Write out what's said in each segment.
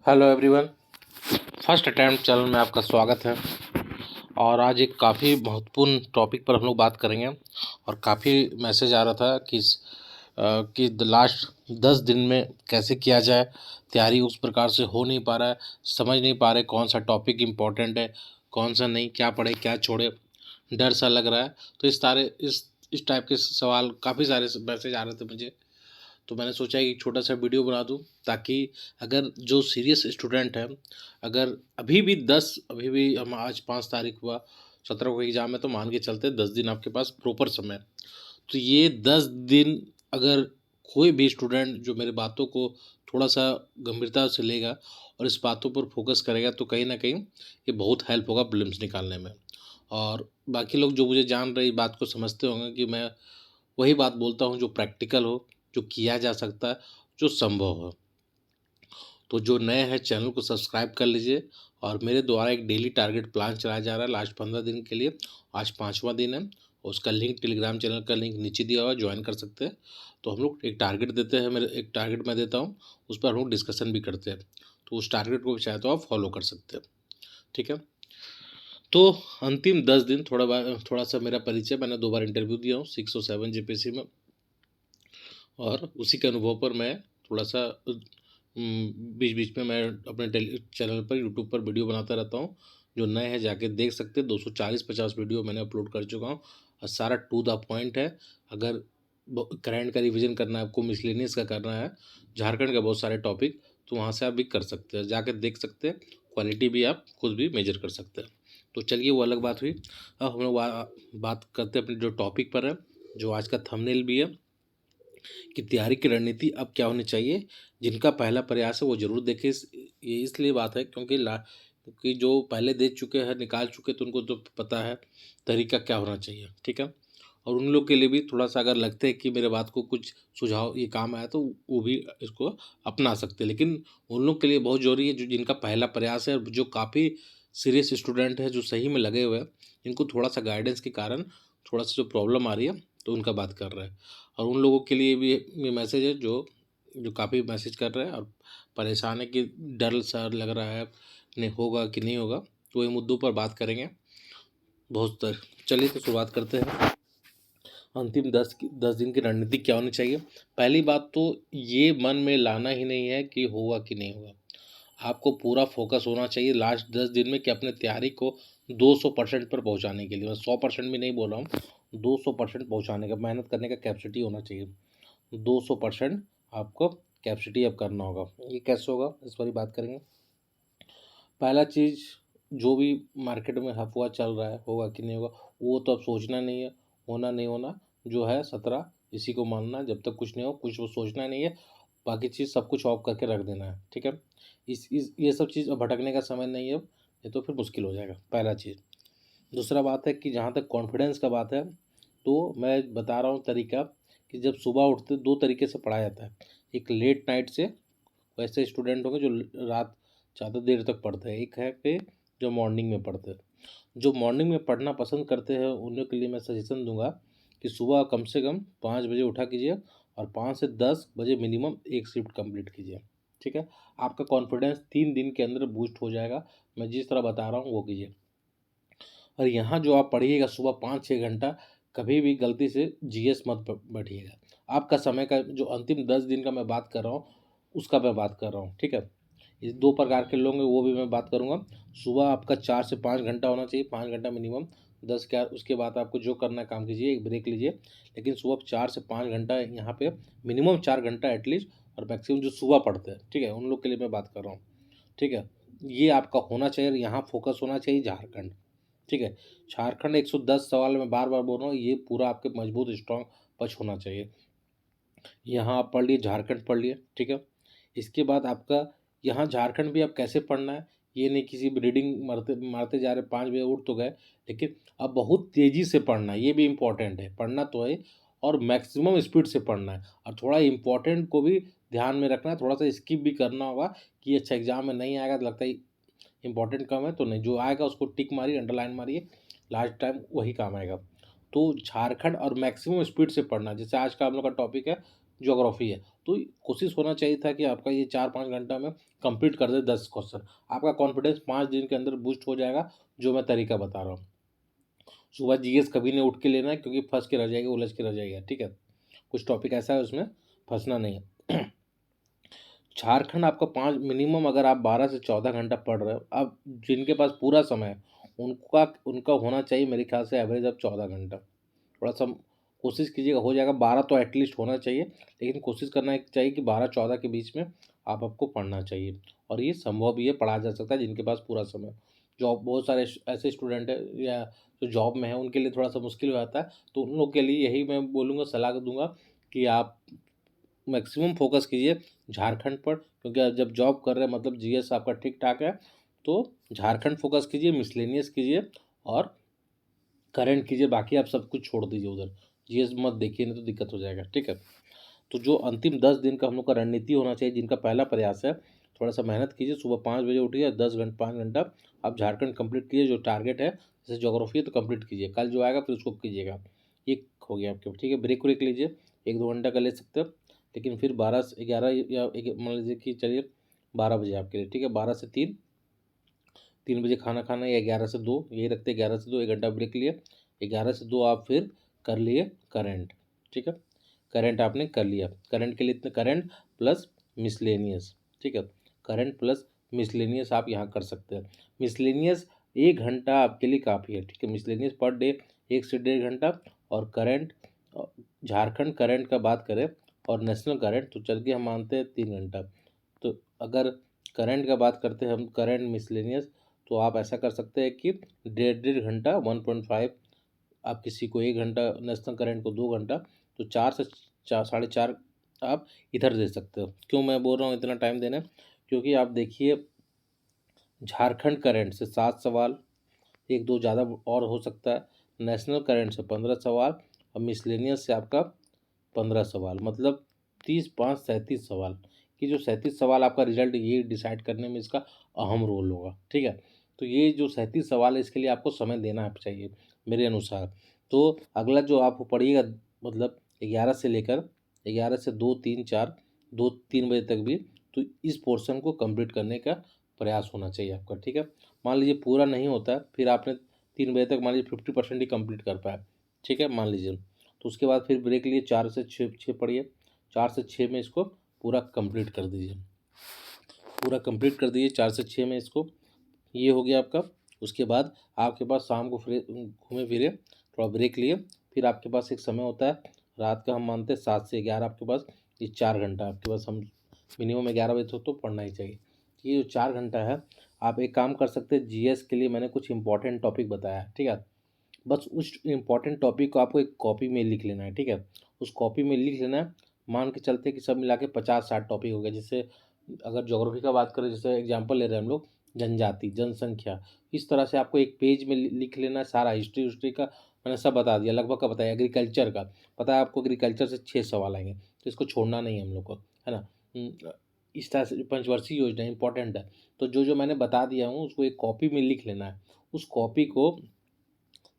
Hello everyone. First attempt channel में आपका स्वागत है। और आज एक काफ़ी महत्वपूर्ण टॉपिक पर हम लोग बात करेंगे। और काफ़ी मैसेज आ रहा था कि लास्ट 10 दिन में कैसे किया जाए, तैयारी उस प्रकार से हो नहीं पा रहा है, समझ नहीं पा रहे कौन सा टॉपिक इम्पोर्टेंट है, कौन सा नहीं, क्या पढ़े क्या छोड़े, डर सा लग रहा है। तो इस टाइप के सवाल काफ़ी सारे मैसेज आ रहे थे मुझे। तो मैंने सोचा कि छोटा सा वीडियो बना दूं, ताकि अगर जो सीरियस स्टूडेंट है, अगर अभी भी हम आज 5 तारीख हुआ, 17 को एग्ज़ाम है, तो मान के चलते 10 दिन आपके पास प्रॉपर समय है। तो ये 10 दिन अगर कोई भी स्टूडेंट जो मेरे बातों को थोड़ा सा गंभीरता से लेगा और इस बातों पर फोकस करेगा, तो कहीं ना कहीं ये बहुत हेल्प होगा प्रीलिम्स निकालने में। और बाकी लोग जो मुझे जान रहे इस बात को समझते होंगे कि मैं वही बात बोलता हूँ जो प्रैक्टिकल हो, जो किया जा सकता है, जो संभव हो। तो जो नए हैं चैनल को सब्सक्राइब कर लीजिए। और मेरे द्वारा एक डेली टारगेट प्लान चलाया जा रहा है लास्ट 15 दिन के लिए। आज 5वां दिन है। उसका लिंक टेलीग्राम चैनल का लिंक नीचे दिया हुआ है, ज्वाइन कर सकते हैं। तो हम लोग एक टारगेट देते हैं, मेरे एक टारगेट मैं देता हूँ, उस पर हम लोग डिस्कशन भी करते हैं। तो उस टारगेट को भी चाहे तो आप फॉलो कर सकते हैं। ठीक है। तो अंतिम 10 दिन थोड़ा सा मेरा परिचय। मैंने 2 बार इंटरव्यू दिया हूँ 6 और 7 JPSC में। और उसी के अनुभव पर मैं थोड़ा सा बीच बीच में मैं अपने चैनल पर यूट्यूब पर वीडियो बनाता रहता हूँ। जो नए हैं जाके देख सकते हैं। 240-50 वीडियो मैंने अपलोड कर चुका हूँ और सारा टू द पॉइंट है। अगर करंट का रिवीजन करना है आपको, मिसलेनियस का करना है, झारखंड के बहुत सारे टॉपिक, तो वहाँ से आप भी कर सकते हैं, जाके देख सकते हैं। क्वालिटी भी आप खुद भी मेजर कर सकते हैं। तो चलिए, वो अलग बात हुई। अब हम लोग बात करते हैं अपने जो टॉपिक पर है, जो आज का थंबनेल भी है, कि तैयारी की रणनीति अब क्या होनी चाहिए। जिनका पहला प्रयास है वो ज़रूर देखें। ये इसलिए बात है क्योंकि जो पहले दे चुके हैं, निकाल चुके, तो उनको तो पता है तरीका क्या होना चाहिए। ठीक है। और उन लोग के लिए भी थोड़ा सा अगर लगता है कि मेरे बात को कुछ सुझाव ये काम आया, तो वो भी इसको अपना सकते हैं। लेकिन उन लोग के लिए बहुत ज़रूरी है जो जिनका पहला प्रयास है, और जो काफ़ी सीरियस स्टूडेंट है, जो सही में लगे हुए हैं, इनको थोड़ा सा गाइडेंस के कारण थोड़ा सा जो प्रॉब्लम आ रही है, तो उनका बात कर रहे हैं। और उन लोगों के लिए भी ये मैसेज है जो जो काफ़ी मैसेज कर रहे हैं और परेशान है कि डर सा लग रहा है, नहीं होगा कि नहीं होगा। तो ये मुद्दों पर बात करेंगे बहुत तर। चलिए, तो शुरुआत करते हैं। अंतिम 10 दिन की रणनीति क्या होनी चाहिए। पहली बात तो ये मन में लाना ही नहीं है कि होगा कि नहीं होगा। आपको पूरा फोकस होना चाहिए लास्ट 10 दिन में कि अपने तैयारी को 200% पर पहुंचाने के लिए। मैं 100% भी नहीं बोल रहा हूँ, 200% पहुंचाने का, मेहनत करने का कैपेसिटी होना चाहिए। 200% आपको कैपेसिटी अब करना होगा। ये कैसे होगा, इस पर ही बात करेंगे। पहला चीज़, जो भी मार्केट में अफवाह चल रहा है होगा कि नहीं होगा, वो तो अब सोचना नहीं है। होना नहीं होना जो है 17, इसी को मानना है। जब तक कुछ नहीं हो, कुछ वो सोचना नहीं है। बाकी चीज़ सब कुछ ऑफ करके रख देना है। ठीक है। इस ये सब चीज़ अब भटकने का समय नहीं है अब, ये तो फिर मुश्किल हो जाएगा। पहला चीज़। दूसरा बात है कि जहाँ तक कॉन्फिडेंस का बात है, तो मैं बता रहा हूँ तरीका, कि जब सुबह उठते 2 तरीके से पढ़ा जाता है। एक लेट नाइट से, वैसे स्टूडेंट होंगे जो रात ज़्यादा देर तक पढ़ते हैं। एक है कि जो मॉर्निंग में पढ़ते हैं। जो मॉर्निंग में पढ़ना पसंद करते हैं, उन लोग के लिए मैं सजेशन दूंगा कि सुबह कम से कम 5 बजे उठा कीजिए, और 5 से 10 बजे मिनिमम एक शिफ्ट कंप्लीट कीजिए। ठीक है। आपका कॉन्फिडेंस 3 दिन के अंदर बूस्ट हो जाएगा। मैं जिस तरह बता रहा हूँ वो कीजिए। और यहाँ जो आप पढ़िएगा सुबह 5-6 घंटा, कभी भी गलती से जीएस मत बैठिएगा। आपका समय का जो अंतिम 10 दिन का मैं बात कर रहा हूँ, उसका मैं बात कर रहा हूँ। ठीक है। इस 2 प्रकार के लोग हैं, वो भी मैं बात करूँगा। सुबह आपका 4 से 5 घंटा होना चाहिए, 5 घंटा मिनिमम। 10 क्या, उसके बाद आपको जो करना है काम कीजिए, एक ब्रेक लीजिए। लेकिन सुबह 4 से 5 घंटा यहाँ पे, मिनिमम 4 घंटा एटलीस्ट। और मैक्सिमम जो सुबह पढ़ते हैं, ठीक है, उन लोग के लिए मैं बात कर रहा हूँ। ठीक है। ये आपका होना चाहिए, यहाँ फोकस होना चाहिए झारखंड। ठीक है। झारखंड 110 सवाल मैं बार बार बोल रहा हूँ, ये पूरा आपके मजबूत स्ट्रॉन्ग पक्ष होना चाहिए। यहाँ आप पढ़ लिए, झारखंड पढ़ लिए। ठीक है। इसके बाद आपका यहाँ झारखंड भी अब कैसे पढ़ना है, ये नहीं किसी भी रीडिंग मारते मारते जा रहे, 5 बजे उठ तो गए, लेकिन अब बहुत तेज़ी से पढ़ना है। ये भी इम्पोर्टेंट है, पढ़ना तो है, और मैक्सिमम स्पीड से पढ़ना है। और थोड़ा इम्पोर्टेंट को भी ध्यान में रखना है, थोड़ा सा स्किप भी करना होगा कि अच्छा एग्जाम में नहीं आएगा तो लगता है इंपॉर्टेंट काम है, तो नहीं, जो आएगा उसको टिक मारिए, अंडरलाइन मारिए, लास्ट टाइम वही काम आएगा। तो झारखंड और मैक्सिमम स्पीड से पढ़ना। जैसे आज का हम लोग का टॉपिक है ज्योग्राफी है। तो कोशिश होना चाहिए था कि आपका ये 4-5 घंटा में कंप्लीट कर दे 10 क्वेश्चन। आपका कॉन्फिडेंस 5 दिन के अंदर बूस्ट हो जाएगा, जो मैं तरीका बता रहा हूँ। सुबह जीएस कभी नहीं उठ के लेना है, क्योंकि फंस के रह जाएगा, उलझ के रह जाएगा, ठीक है। कुछ टॉपिक ऐसा है उसमें फंसना नहीं है। झारखंड आपका 5 मिनिमम, अगर आप 12 से 14 घंटा पढ़ रहे हो, अब जिनके पास पूरा समय है उनका उनका होना चाहिए मेरे ख्याल से एवरेज अब 14 घंटा। थोड़ा सा कोशिश कीजिएगा, हो जाएगा। 12 तो एटलीस्ट होना चाहिए, लेकिन कोशिश करना चाहिए कि 12-14 के बीच में आपको पढ़ना चाहिए। और ये संभव भी है, पढ़ा जा सकता है जिनके पास पूरा समय। जॉब, बहुत सारे ऐसे स्टूडेंट हैं या जो जॉब में है, उनके लिए थोड़ा सा मुश्किल हो जाता है। तो उन लोग के लिए यही मैं बोलूँगा, सलाह दूंगा कि आप मैक्सिमम फोकस कीजिए झारखंड पर, क्योंकि आप जब जॉब कर रहे हैं मतलब जीएस आपका ठीक ठाक है, तो झारखंड फोकस कीजिए, मिसलेनियस कीजिए और करंट कीजिए। बाकी आप सब कुछ छोड़ दीजिए उधर, जीएस मत देखिए, नहीं तो दिक्कत हो जाएगा, ठीक है। तो जो अंतिम 10 दिन का हम लोग का रणनीति होना चाहिए, जिनका पहला प्रयास है, थोड़ा सा मेहनत कीजिए। सुबह 5 बजे उठिए, 5 घंटा आप झारखंड कंप्लीट कीजिए। जो टारगेट है, जैसे ज्योग्राफी है तो कंप्लीट कीजिए, कल जो आएगा फिर उसको कीजिएगा। एक हो गया आपके, ठीक है। ब्रेक व्रेक लीजिए, 1-2 घंटा का ले सकते हो, लेकिन फिर 12 से 11 या मान लीजिए कि चलिए 12 बजे आपके लिए, ठीक है। 12 से 3, 3 बजे खाना खाना, या 11 से 2, यही रखते हैं। 11 से 2 1 घंटा ब्रेक लिए, 11 से 2 आप फिर कर लिए करंट, ठीक है। करंट आपने कर लिया, करंट के लिए इतने, करंट प्लस मिसलेनियस, ठीक है। करंट प्लस मिसलेनियस आप यहाँ कर सकते हैं। मिसलेनियस 1 घंटा आपके लिए काफ़ी है, ठीक है। मिसलेनियस पर डे 1 से 1.5 घंटा। और करंट, झारखंड करंट का बात करें और नेशनल करंट, तो चल के हम मानते हैं 3 घंटा। तो अगर करंट का बात करते हैं हम, करंट मिसलेनियस, तो आप ऐसा कर सकते हैं कि 1.5 घंटा 1.5, आप किसी को 1 घंटा, नेशनल करंट को 2 घंटा, तो 4 से 4, 4:30 आप इधर दे सकते हो। क्यों मैं बोल रहा हूँ इतना टाइम देना, क्योंकि आप देखिए झारखंड करंट से 7 सवाल, 1-2 ज़्यादा और हो सकता है। नेशनल करंट से 15 सवाल, और मिसलेनियस से आपका 15 सवाल, मतलब 30, 5, 37 सवाल। कि जो 37 सवाल आपका रिजल्ट ये डिसाइड करने में इसका अहम रोल होगा, ठीक है। तो ये जो 37 सवाल है, इसके लिए आपको समय देना चाहिए मेरे अनुसार। तो अगला जो आप पढ़िएगा, मतलब 11 से 2, 3, 4, 2-3 बजे तक भी, तो इस पोर्शन को कंप्लीट करने का प्रयास होना चाहिए आपका, ठीक है। मान लीजिए पूरा नहीं होता है, फिर आपने 3 बजे तक मान लीजिए 50% ही कंप्लीट कर पाया, ठीक है, मान लीजिए। तो उसके बाद फिर ब्रेक लिए, 4 से 6 पढ़िए, 4 से 6 में इसको पूरा कंप्लीट कर दीजिए, पूरा कंप्लीट कर दीजिए 4 से 6 में इसको। ये हो गया आपका। उसके बाद आपके पास शाम को घूमे फिरे, थोड़ा ब्रेक लिए, फिर आपके पास एक समय होता है रात का, हम मानते हैं 7 से 11 आपके पास, ये 4 घंटा आपके पास, हम मिनिमम 11 बजे तक तो पढ़ना ही चाहिए। ये जो 4 घंटा है, आप एक काम कर सकते हैं, जीएस के लिए मैंने कुछ इंपॉर्टेंट टॉपिक बताया है, ठीक है। बस उस इम्पॉर्टेंट टॉपिक को आपको एक कॉपी में लिख लेना है, ठीक है। उस कॉपी में लिख लेना है। मान के चलते कि सब मिला के 50-60 टॉपिक हो गए। जैसे अगर ज्योग्राफी का बात करें, जैसे एग्जांपल ले रहे हैं हम लोग, जनजाति, जनसंख्या, इस तरह से आपको एक पेज में लिख लेना है सारा। हिस्ट्री का मैंने सब बता दिया, लगभग का बताया। एग्रीकल्चर का पता है आपको, एग्रीकल्चर से 6 सवाल आएंगे, तो इसको छोड़ना नहीं है हम लोग को, है ना। इस तरह से पंचवर्षीय योजना इंपॉर्टेंट है। तो जो जो मैंने बता दिया हूँ, उसको एक कॉपी में लिख लेना है। उस कॉपी को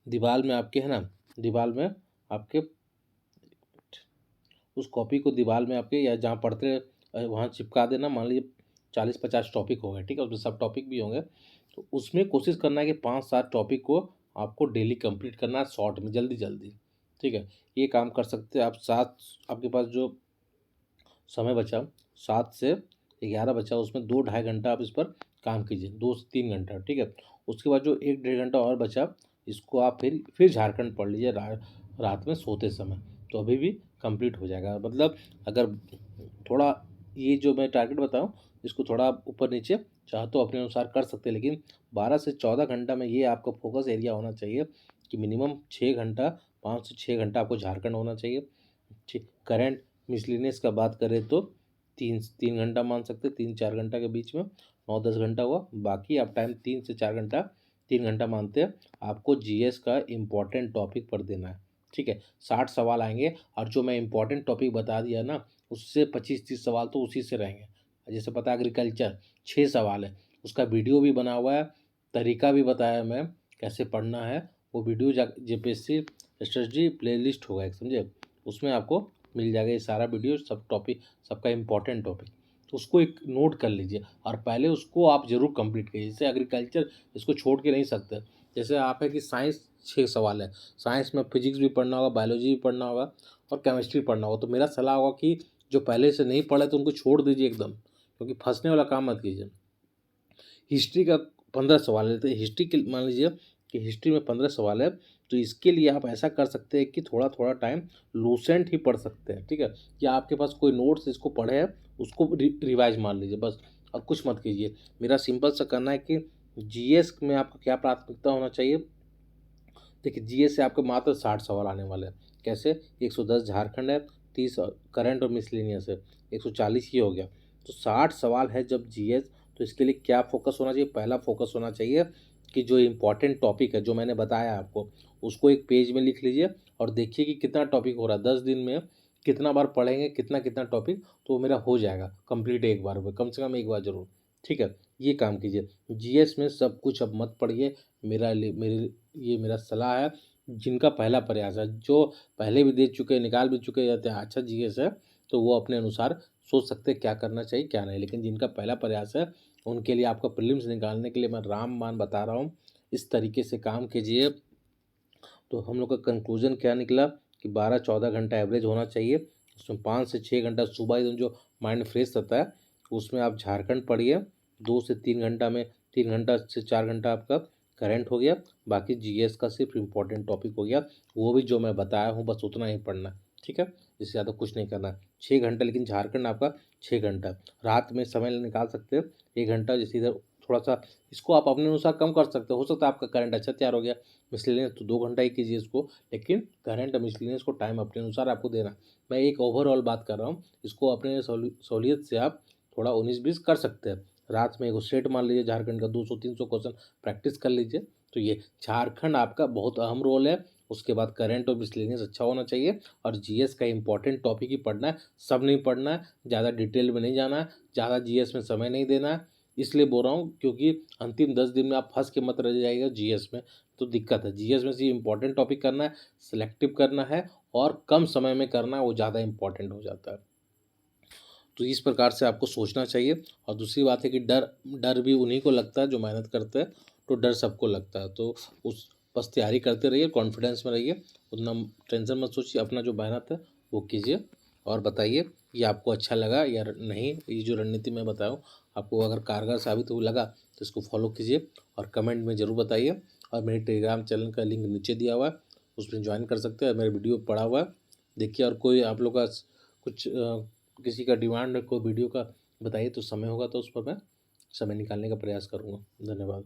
दीवार में आपके, है ना, दीवार में आपके, उस कॉपी को दीवार में आपके, या जहाँ पढ़ते वहाँ चिपका देना। मान लीजिए 40-50 टॉपिक हो गए, ठीक है, उसमें सब टॉपिक भी होंगे। तो उसमें कोशिश करना है कि 5-7 टॉपिक को आपको डेली कंप्लीट करना है, शॉर्ट में, जल्दी जल्दी, ठीक है। ये काम कर सकते हैं आप। आपके पास जो समय बचा, 7 से 11 बचा, उसमें 2-2.5 घंटा आप इस पर काम कीजिए, 2 से 3 घंटा, ठीक है। उसके बाद जो 1-1.5 घंटा और बचा, इसको आप फिर झारखंड पढ़ लीजिए रात में सोते समय, तो अभी भी कंप्लीट हो जाएगा। मतलब अगर थोड़ा, ये जो मैं टारगेट बताऊँ, इसको थोड़ा आप ऊपर नीचे चाहे तो अपने अनुसार कर सकते हैं, लेकिन 12 से 14 घंटा में ये आपका फोकस एरिया होना चाहिए कि मिनिमम 6 घंटा, 5 से 6 घंटा आपको झारखंड होना चाहिए, ठीक। करंट मिसलिनियस का बात करें तो 3 3 घंटा मान सकते हैं, 3-4 घंटा के बीच में, 9-10 घंटा हुआ। बाकी आप टाइम 3 से 4 घंटा, 3 घंटा मानते हैं आपको जीएस का इम्पोर्टेंट टॉपिक पर देना है, ठीक है। 60 सवाल आएंगे, और जो मैं इम्पोर्टेंट टॉपिक बता दिया ना, उससे 25-30 सवाल तो उसी से रहेंगे। जैसे पता है एग्रीकल्चर 6 सवाल है, उसका वीडियो भी बना हुआ है, तरीका भी बताया मैं कैसे पढ़ना है। वो वीडियो जेपीएससी स्ट्रेटजी प्लेलिस्ट होगा एक, समझे, उसमें आपको मिल जाएगा ये सारा वीडियो, सब टॉपिक, सबका इम्पोर्टेंट टॉपिक। तो उसको एक नोट कर लीजिए और पहले उसको आप ज़रूर कंप्लीट कीजिए। जैसे एग्रीकल्चर इसको छोड़ के नहीं सकते। जैसे आप है कि साइंस 6 सवाल है, साइंस में फिजिक्स भी पढ़ना होगा, बायोलॉजी भी पढ़ना होगा और केमिस्ट्री पढ़ना होगा। तो मेरा सलाह होगा कि जो पहले से नहीं पढ़े तो उनको छोड़ दीजिए एकदम, क्योंकि फंसने वाला काम मत कीजिए। हिस्ट्री का 15 सवाल है, तो हिस्ट्री के मान लीजिए कि हिस्ट्री में 15 सवाल है, तो इसके लिए आप ऐसा कर सकते हैं कि थोड़ा थोड़ा टाइम लूसेंट ही पढ़ सकते हैं, ठीक है। या आपके पास कोई नोट्स इसको पढ़े है उसको रिवाइज मार लीजिए बस, और कुछ मत कीजिए। मेरा सिंपल सा करना है कि जीएस में आपका क्या प्राथमिकता होना चाहिए। देखिए जीएस से आपके मात्र 60 सवाल आने वाले हैं। कैसे? 110 झारखंड है, 30 करंट और मिसलेनियस है, 140 ही हो गया। तो 60 सवाल है जब जीएस, तो इसके लिए क्या फोकस होना चाहिए? पहला फोकस होना चाहिए कि जो इम्पोर्टेंट टॉपिक है जो मैंने बताया आपको, उसको एक पेज में लिख लीजिए और देखिए कि कितना टॉपिक हो रहा है। 10 दिन में कितना बार पढ़ेंगे, कितना कितना टॉपिक, तो मेरा हो जाएगा कंप्लीट एक बार में, कम से कम एक बार जरूर, ठीक है। ये काम कीजिए। जीएस में सब कुछ अब मत पढ़िए। ये मेरा सलाह है। जिनका पहला प्रयास है, जो पहले भी दे चुके, निकाल भी चुके जाते हैं अच्छा जीएस है, तो वो अपने अनुसार सोच सकते हैं क्या करना चाहिए क्या नहीं। लेकिन जिनका पहला प्रयास है उनके लिए आपका प्रीलिम्स निकालने के लिए मैं रामबाण बता रहा हूँ, इस तरीके से काम कीजिए। तो हम लोग का कंक्लूजन क्या निकला कि 12-14 घंटा एवरेज होना चाहिए। उसमें 5 से 6 घंटा सुबह एकदम जो माइंड फ्रेश रहता है उसमें आप झारखंड पढ़िए। 2 से 3 घंटा में, 3 घंटा से 4 घंटा आपका करंट हो गया। बाकी जीएस का सिर्फ इम्पोर्टेंट टॉपिक हो गया, वो भी जो मैं बताया हूँ बस उतना ही पढ़ना है, ठीक है। इससे ज़्यादा कुछ नहीं करना है। 6 घंटा, लेकिन झारखंड आपका 6 घंटा। रात में समय निकाल सकते हैं 1 घंटा, जैसे इधर थोड़ा सा इसको आप अपने अनुसार कम कर सकते हो सकता है आपका करंट अच्छा तैयार हो गया। मिसलेनियस तो 2 घंटा ही कीजिए इसको, लेकिन करंट और मिसलेनियस को टाइम अपने अनुसार आपको देना। मैं एक ओवरऑल बात कर रहा हूँ, इसको अपने सहूलियत से आप थोड़ा 19-20 कर सकते हैं। रात में एगो सेट मान लीजिए झारखंड का 200-300 क्वेश्चन प्रैक्टिस कर लीजिए। तो ये झारखंड आपका बहुत अहम रोल है। उसके बाद करंट और मिसलेनियस अच्छा होना चाहिए और जीएस का इंपॉर्टेंट टॉपिक ही पढ़ना है, सब नहीं पढ़ना है, ज़्यादा डिटेल में नहीं जाना है, ज़्यादा जीएस में समय नहीं देना है। इसलिए बोल रहा हूँ क्योंकि अंतिम 10 दिन में आप फंस के मत रह जाइएगा जीएस में, तो दिक्कत है। जीएस में से इंपॉर्टेंट टॉपिक करना है, सिलेक्टिव करना है और कम समय में करना है, वो ज़्यादा इंपॉर्टेंट हो जाता है। तो इस प्रकार से आपको सोचना चाहिए। और दूसरी बात है कि डर डर भी उन्हीं को लगता है जो मेहनत करते हैं, तो डर सबको लगता है। तो उस बस तैयारी करते रहिए, कॉन्फिडेंस में रहिए, उतना टेंशन मत सोचिए, अपना जो मेहनत है वो कीजिए। और बताइए ये आपको अच्छा लगा या नहीं, ये जो रणनीति मैं बताया हूँ आपको अगर कारगर साबित हो लगा तो इसको फॉलो कीजिए और कमेंट में ज़रूर बताइए। और मेरे टेलीग्राम चैनल का लिंक नीचे दिया हुआ है, उसमें ज्वाइन कर सकते हैं। मेरे वीडियो पड़ा हुआ है, देखिए। और कोई आप लोग का कुछ किसी का डिमांड है कोई वीडियो का, बताइए, तो समय होगा तो उस पर मैं समय निकालने का प्रयास करूँगा। धन्यवाद।